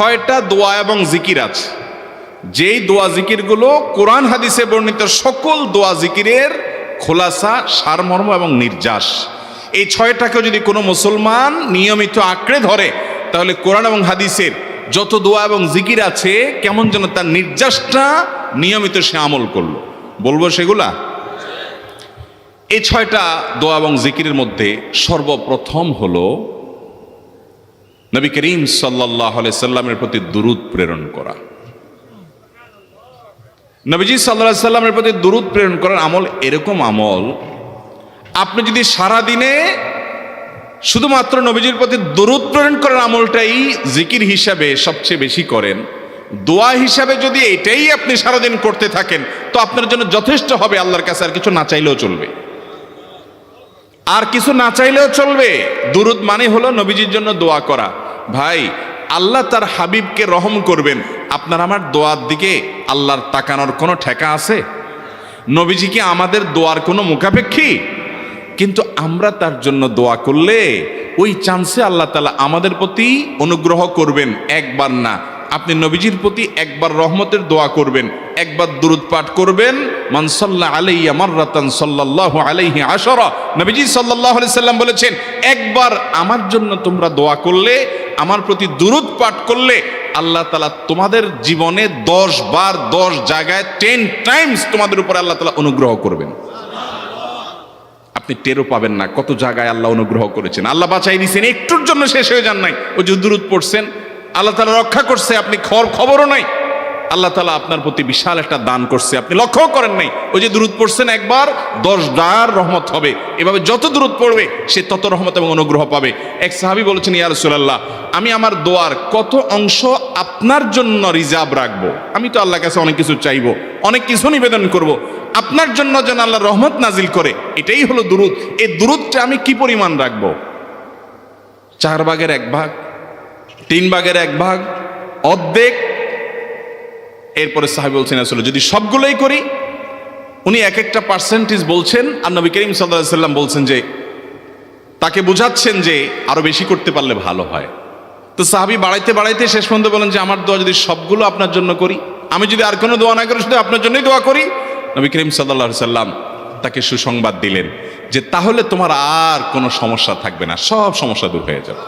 ছয়টা দোয়া এবং জিকির আছে, যেই দোয়া জিকিরগুলো কোরআন হাদিসে বর্ণিত সকল দোয়া জিকিরের খোলাসা, সারমর্ম এবং নির্যাস। এই ছয়টাকে যদি কোনো মুসলমান নিয়মিত আঁকড়ে ধরে, তাহলে কোরআন এবং হাদিসের যত দোয়া এবং জিকির আছে কেমন যেন তার নির্যাসটা নিয়মিত সে আমল করলো। বলবো সেগুলা? এই ছয়টা দোয়া এবং জিকিরের মধ্যে সর্বপ্রথম হলো নবী করিম সাল্লাল্লাহু আলাইহি সাল্লামের প্রতি দুরূদ প্রেরণ করা। নবীজি সাল্লাল্লাহু আলাইহি সাল্লামের প্রতি দুরূদ প্রেরণ করার আমল এরকম আমল, আপনি যদি সারা দিনে শুধুমাত্র নবীজির প্রতি দুরূদ প্রেরণ করার আমলটাই জিকির হিসাবে সবচেয়ে বেশি করেন, দোয়া হিসাবে যদি এটাই আপনি সারাদিন করতে থাকেন, তো আপনার জন্য যথেষ্ট হবে আল্লাহর কাছে। আর কিছু না চাইলেও চলবে, আর কিছু না চাইলেও চলবে। দুরূদ মানে হলো নবীজির জন্য দোয়া করা। ভাই, আল্লাহ তার হাবিবকে রহম করবেন, আপনার আমার দোয়ার দিকে আল্লাহর তাকানোর কোনো ঠেকা আছে? নবীজি কি আমাদের দোয়ার কোনো মুখাপেক্ষী? কিন্তু আমরা তার জন্য দোয়া করলে ওই চান্সে আল্লাহ তাআলা আমাদের প্রতি অনুগ্রহ করবেন। একবার না, আপনি নবীজির প্রতি একবার রহমতের দোয়া করবেন, একবার দুরূদ পাঠ করবেন। মান সাল্লা আলাইয়া মাররাতান সাল্লাল্লাহু আলাইহি আশারা, নবীজি সাল্লাল্লাহু আলাইহি সাল্লাম বলেছেন, একবার আমার জন্য তোমরা দোয়া করলে, আমার প্রতি দুরূদ পাঠ করলে, আল্লাহ তাআলা তোমাদের জীবনে 10 বার 10 জায়গায় 10 টাইমস তোমাদের উপরে আল্লাহ তাআলা অনুগ্রহ করবেন। আপনি টেরও পাবেন না কত জায়গায় আল্লাহ অনুগ্রহ করেছেন। আল্লাহ বাঁচাই দিয়েছেন, একটুর জন্য শেষ হয়ে যান নাই। ওই যে দুরূদ পড়ছেন, আল্লাহ তাআলা রক্ষা করছে, আপনি খবরও নাই। আল্লাহ তাআলা আপনার প্রতি বিশাল একটা দান করছে, আপনি লক্ষ্যও করেন নাই। ওই যে দুরূদ পড়ছেন একবার, 10 বার রহমত হবে। এভাবে যত দুরূদ পড়বে সে তত রহমত এবং অনুগ্রহ পাবে। এক সাহাবী বলেছেন, ইয়া রাসূলুল্লাহ, আমি আমার দোয়ার কত অংশ আপনার জন্য রিজার্ভ রাখবো? আমি তো আল্লাহর কাছে অনেক কিছু চাইবো, অনেক কিছু নিবেদন করব, আপনার জন্য যেন আল্লাহ রহমত নাজিল করে, এটাই হলো দুরূদ। এই দুরূদটা আমি কি পরিমাণ রাখবো? 4 ভাগের 1 ভাগ, 3 ভাগের 1 ভাগ, অর্ধেক? এরপরে সাহাবী বলছেন, আসলে যদি সবগুলোই করি, উনি এক একটা পার্সেন্টেজ বলছেন, আর নবী করিম সাল্লাল্লাহু আলাইহি সাল্লাম বলছেন যে, তাকে বোঝাচ্ছেন যে আরো বেশি করতে পারলে ভালো হয়। তো সাহাবী বাড়াইতে বাড়াইতে শেষ পর্যন্ত বলেন যে, আমার দোয়া যদি সবগুলো আপনার জন্য করি, আমি যদি আর কোনো দোয়া না করি, শুধু আপনার জন্যই দোয়া করি, নবী করিম সাল্লাল্লাহু আলাইহি সাল্লাম তাকে সুসংবাদ দিলেন যে তাহলে তোমার আর কোনো সমস্যা থাকবে না, সব সমস্যা দূর হয়ে যাবে।